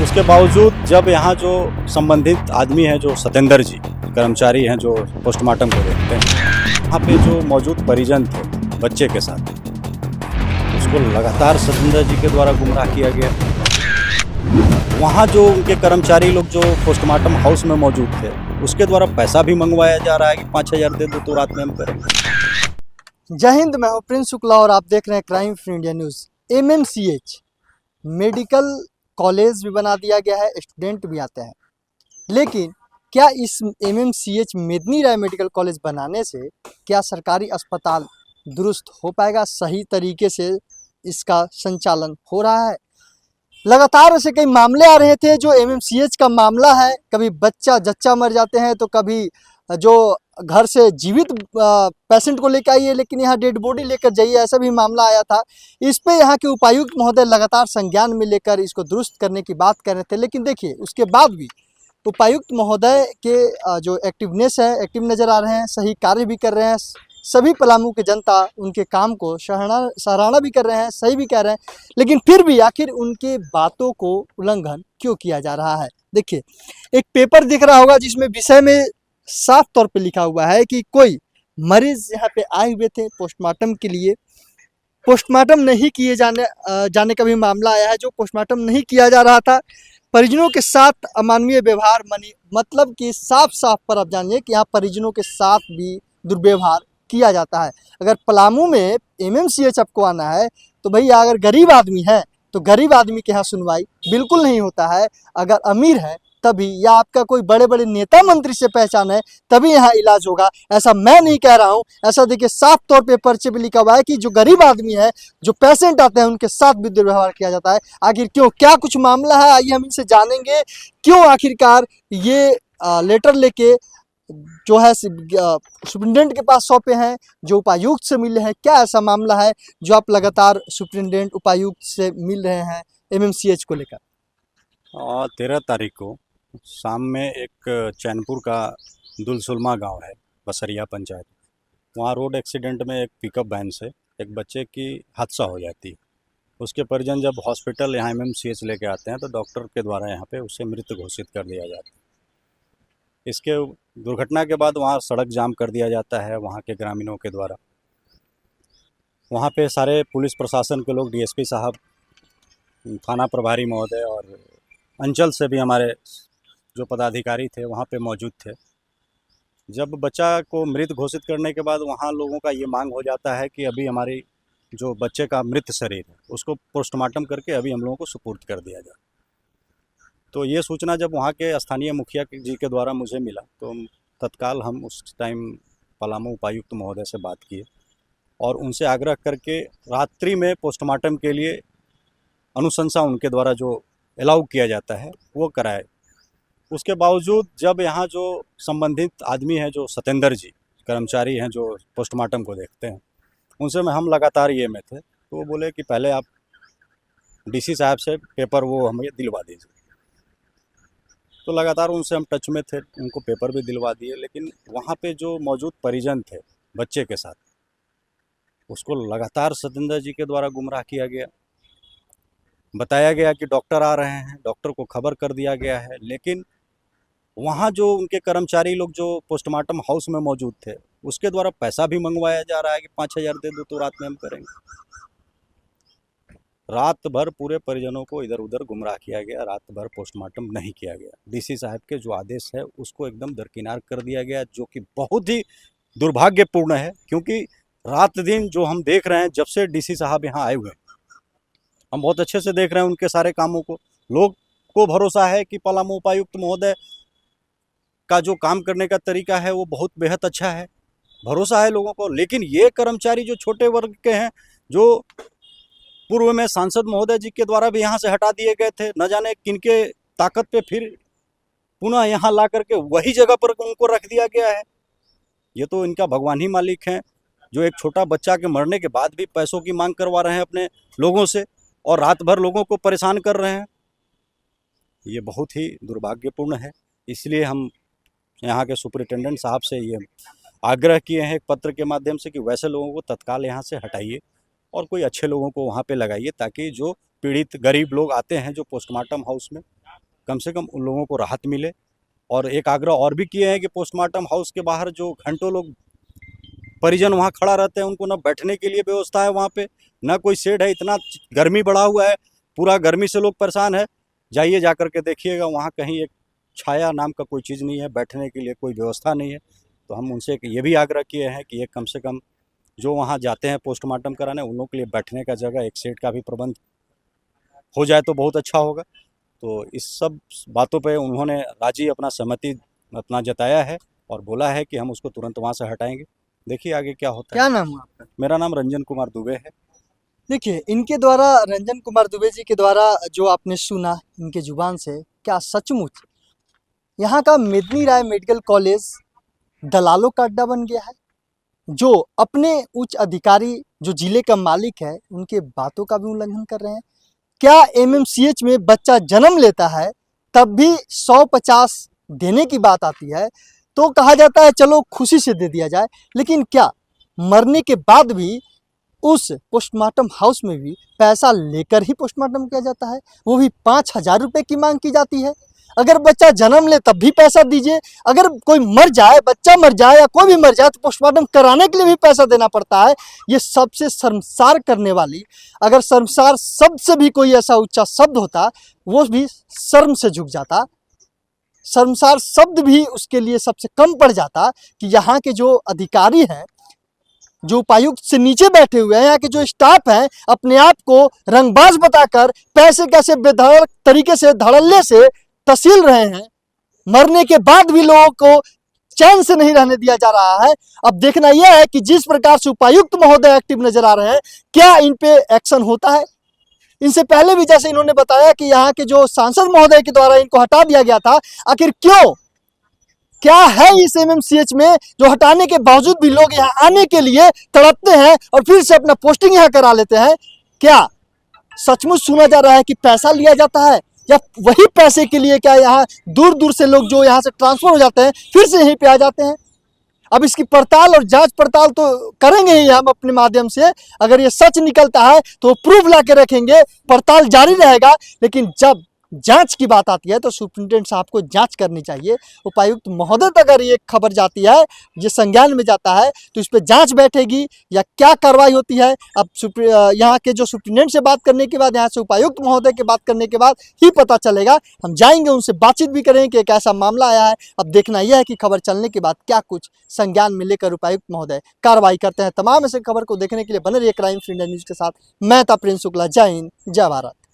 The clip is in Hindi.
उसके बावजूद जब यहाँ जो संबंधित आदमी है, जो सतेंद्र जी कर्मचारी हैं, जो पोस्टमार्टम को देखते हैं, वहाँ पे जो मौजूद परिजन थे बच्चे के साथ, उसको लगातार सतेंद्र जी के द्वारा गुमराह किया गया। वहाँ जो उनके कर्मचारी लोग जो पोस्टमार्टम हाउस में मौजूद थे, उसके द्वारा पैसा भी मंगवाया जा रहा है कि 5,000 दे दो तो रात में हम करेंगे। जय हिंद, मैं हूं प्रिंस शुक्ला और आप देख रहे हैं crime free India news. MMCH medical college भी बना दिया गया है, स्टूडेंट भी आते हैं, लेकिन क्या इस एमएमसीएच मेदिनी राय मेडिकल कॉलेज बनाने से क्या सरकारी अस्पताल दुरुस्त हो पाएगा? सही तरीके से इसका संचालन हो रहा है? लगातार ऐसे कई मामले आ रहे थे। जो एमएमसीएच का मामला है, कभी बच्चा जच्चा मर जाते हैं, तो कभी जो घर से जीवित पेशेंट को लेकर आइए लेकिन यहाँ डेड बॉडी लेकर जाइए, ऐसा भी मामला आया था। इस पे यहाँ के उपायुक्त महोदय लगातार संज्ञान में लेकर इसको दुरुस्त करने की बात कर रहे थे, लेकिन देखिए उसके बाद भी उपायुक्त महोदय के जो एक्टिवनेस है, एक्टिव नज़र आ रहे हैं, सही कार्य भी कर रहे हैं। सभी पलामू की जनता उनके काम को सराहना भी कर रहे हैं, सही भी कह रहे हैं, लेकिन फिर भी आखिर उनके बातों को उल्लंघन क्यों किया जा रहा है? देखिए, एक पेपर दिख रहा होगा जिसमें विषय में साफ तौर पे लिखा हुआ है कि कोई मरीज यहाँ पे आए हुए थे पोस्टमार्टम के लिए। पोस्टमार्टम नहीं किए जाने का भी मामला आया है। जो पोस्टमार्टम नहीं किया जा रहा था, परिजनों के साथ अमानवीय व्यवहार, मतलब कि साफ साफ पर आप जानिए कि यहाँ परिजनों के साथ भी दुर्व्यवहार किया जाता है। अगर पलामू में एमएमसीएच आपको आना है तो भैया, अगर गरीब आदमी है तो गरीब आदमी के यहाँ सुनवाई बिल्कुल नहीं होता है। अगर अमीर है तभी, या आपका कोई बड़े बड़े नेता मंत्री से पहचान है तभी यहाँ इलाज होगा। ऐसा मैं नहीं कह रहा हूँ, ऐसा देखिए साफ तौर पे पर्चे पे लिखा हुआ है कि जो गरीब आदमी है, जो पेशेंट आते हैं, उनके साथ भी दुर्व्यवहार किया जाता है। आखिर क्यों, क्या कुछ मामला है, आइए हम इनसे जानेंगे। क्यों आखिरकार ये लेटर लेके जो है सुप्रिटेंडेंट के पास सौंपे हैं, जो उपायुक्त से मिले हैं? क्या ऐसा मामला है जो आप लगातार सुप्रिटेंडेंट उपायुक्त से मिल रहे हैं एमएमसीएच को लेकर? 13 तारीख को शाम में एक चैनपुर का दुलसुलमा गांव है, बसरिया पंचायत, वहाँ रोड एक्सीडेंट में एक पिकअप वैन से एक बच्चे की हादसा हो जाती है। उसके परिजन जब हॉस्पिटल यहाँ एमएमसीएच लेके आते हैं तो डॉक्टर के द्वारा यहाँ पे उसे मृत घोषित कर दिया जाता है। इसके दुर्घटना के बाद वहाँ सड़क जाम कर दिया जाता है वहाँ के ग्रामीणों के द्वारा। वहाँ पे सारे पुलिस प्रशासन के लोग, डीएसपी साहब, थाना प्रभारी महोदय और अंचल से भी हमारे जो पदाधिकारी थे वहाँ पे मौजूद थे। जब बच्चा को मृत घोषित करने के बाद वहाँ लोगों का ये मांग हो जाता है कि अभी हमारी जो बच्चे का मृत शरीर है उसको पोस्टमार्टम करके अभी हम लोगों को सुपुर्द कर दिया जाए। तो ये सूचना जब वहाँ के स्थानीय मुखिया जी के द्वारा मुझे मिला तो तत्काल हम उस टाइम पलामू उपायुक्त महोदय से बात किए और उनसे आग्रह करके रात्रि में पोस्टमार्टम के लिए अनुशंसा उनके द्वारा जो अलाउ किया जाता है वो कराए। उसके बावजूद जब यहाँ जो संबंधित आदमी है, जो सतेंद्र जी कर्मचारी हैं, जो पोस्टमार्टम को देखते हैं, उनसे हम लगातार ये में थे, तो वो बोले कि पहले आप डीसी साहब से पेपर वो हमें दिलवा दीजिए। तो लगातार उनसे हम टच में थे, उनको पेपर भी दिलवा दिए, लेकिन वहाँ पे जो मौजूद परिजन थे बच्चे के साथ, उसको लगातार सतेंद्र जी के द्वारा गुमराह किया गया। बताया गया कि डॉक्टर आ रहे हैं, डॉक्टर को खबर कर दिया गया है, लेकिन वहाँ जो उनके कर्मचारी लोग जो पोस्टमार्टम हाउस में मौजूद थे, उसके द्वारा पैसा भी मंगवाया जा रहा है कि 5,000 दे दो तो रात में हम करेंगे। रात भर पूरे परिजनों को इधर उधर गुमराह किया गया, रात भर पोस्टमार्टम नहीं किया गया। डीसी साहब के जो आदेश है उसको एकदम दरकिनार कर दिया गया, जो कि बहुत ही दुर्भाग्यपूर्ण है, क्योंकि रात दिन जो हम देख रहे हैं, जब से डीसी साहब यहाँ आए हुए, हम बहुत अच्छे से देख रहे हैं उनके सारे कामों को। लोग को भरोसा है कि पलामू उपायुक्त महोदय का जो काम करने का तरीका है वो बहुत बेहद अच्छा है, भरोसा है लोगों को। लेकिन ये कर्मचारी जो छोटे वर्ग के हैं, जो पूर्व में सांसद महोदय जी के द्वारा भी यहाँ से हटा दिए गए थे, न जाने किनके ताकत पे फिर पुनः यहाँ ला करके वही जगह पर उनको रख दिया गया है। ये तो इनका भगवान ही मालिक हैं, जो एक छोटा बच्चा के मरने के बाद भी पैसों की मांग करवा रहे हैं अपने लोगों से। और रात भर लोगों को परेशान कर रहे हैं। ये बहुत ही दुर्भाग्यपूर्ण है। इसलिए हम यहाँ के सुपरिटेंडेंट साहब से ये आग्रह किए हैं एक पत्र के माध्यम से कि वैसे लोगों को तत्काल यहाँ से हटाइए और कोई अच्छे लोगों को वहाँ पे लगाइए, ताकि जो पीड़ित गरीब लोग आते हैं जो पोस्टमार्टम हाउस में, कम से कम उन लोगों को राहत मिले। और एक आग्रह और भी किए हैं कि पोस्टमार्टम हाउस के बाहर जो घंटों लोग परिजन वहाँ खड़ा रहते हैं, उनको ना बैठने के लिए व्यवस्था है वहाँ पे, ना कोई शेड है। इतना गर्मी बढ़ा हुआ है, पूरा गर्मी से लोग परेशान है। जाइए जा कर के देखिएगा, वहाँ कहीं एक छाया नाम का कोई चीज़ नहीं है, बैठने के लिए कोई व्यवस्था नहीं है। तो हम उनसे ये भी आग्रह किए हैं कि एक कम से कम जो वहाँ जाते हैं पोस्टमार्टम कराने, उन लोगों के लिए बैठने का जगह, एक शेड का भी प्रबंध हो जाए तो बहुत अच्छा होगा। तो इस सब बातों पे उन्होंने राजी अपना सहमति अपना जताया है और बोला है कि हम उसको तुरंत वहाँ से हटाएंगे। देखिए आगे क्या होता है। क्या नाम है आपका? मेरा नाम रंजन कुमार दुबे है। देखिए, इनके द्वारा, रंजन कुमार दुबे जी के द्वारा जो आपने सुना इनके जुबान से, क्या सचमुच यहाँ का मेदिनी राय मेडिकल कॉलेज दलालों का अड्डा बन गया है, जो अपने उच्च अधिकारी जो जिले का मालिक है उनके बातों का भी उल्लंघन कर रहे हैं? क्या एमएमसीएच में बच्चा जन्म लेता है तब भी 150 देने की बात आती है तो कहा जाता है चलो खुशी से दे दिया जाए, लेकिन क्या मरने के बाद भी उस पोस्टमार्टम हाउस में भी पैसा लेकर ही पोस्टमार्टम किया जाता है? वो भी 5,000 रुपये की मांग की जाती है। अगर बच्चा जन्म ले तब भी पैसा दीजिए, अगर कोई मर जाए, बच्चा मर जाए या कोई भी मर जाए तो पोस्टमार्टम कराने के लिए भी पैसा देना पड़ता है। ये सबसे शर्मसार करने वाली, अगर शर्मसार शब्द से भी कोई ऐसा ऊंचा शब्द होता वो भी शर्म से झुक जाता। शर्मसार शब्द भी उसके लिए सबसे कम पड़ जाता कि यहाँ के जो अधिकारी हैं, जो उपायुक्त से नीचे बैठे हुए हैं, यहाँ के जो स्टाफ हैं, अपने आप को रंगबाज बताकर पैसे कैसे बेधड़क तरीके से धड़ल्ले से तसील रहे हैं। मरने के बाद भी लोगों को चैन से नहीं रहने दिया जा रहा है। अब देखना यह है कि जिस प्रकार से उपायुक्त महोदय एक्टिव नजर आ रहे हैं, क्या इन पे एक्शन होता है? इनसे पहले भी जैसे इन्होंने बताया कि यहाँ के जो सांसद महोदय के द्वारा इनको हटा दिया गया था, आखिर क्यों? क्या है इस एमएमसीएच में जो हटाने के बावजूद भी लोग यहाँ आने के लिए तड़पते हैं और फिर से अपना पोस्टिंग यहाँ करा लेते हैं? क्या सचमुच सुना जा रहा है कि पैसा लिया जाता है, या वही पैसे के लिए क्या यहाँ दूर दूर से लोग जो यहाँ से ट्रांसफर हो जाते हैं फिर से यहीं पे आ जाते हैं? अब इसकी पड़ताल और जांच पड़ताल तो करेंगे ही हम अपने माध्यम से। अगर ये सच निकलता है तो प्रूफ ला के रखेंगे, पड़ताल जारी रहेगा। लेकिन जब जांच की बात आती है तो सुप्रिंटेंडेंट साहब को जांच करनी चाहिए। उपायुक्त महोदय तक अगर ये खबर जाती है, ये संज्ञान में जाता है, तो इस पर जांच बैठेगी या क्या कार्रवाई होती है। अब यहाँ के जो सुप्रिंटेंडेंट से बात करने के बाद, यहाँ से उपायुक्त महोदय के बात करने के बाद ही पता चलेगा। हम जाएंगे, उनसे बातचीत भी करेंगे कि एक ऐसा मामला आया है। अब देखना यह है कि खबर चलने के बाद क्या कुछ संज्ञान में लेकर उपायुक्त महोदय कार्रवाई करते हैं। तमाम ऐसे खबर को देखने के लिए बने रहिए क्राइम फ्री इंडिया न्यूज़ के साथ। मैं था प्रिंस शुक्ला। जय हिंद, जय भारत।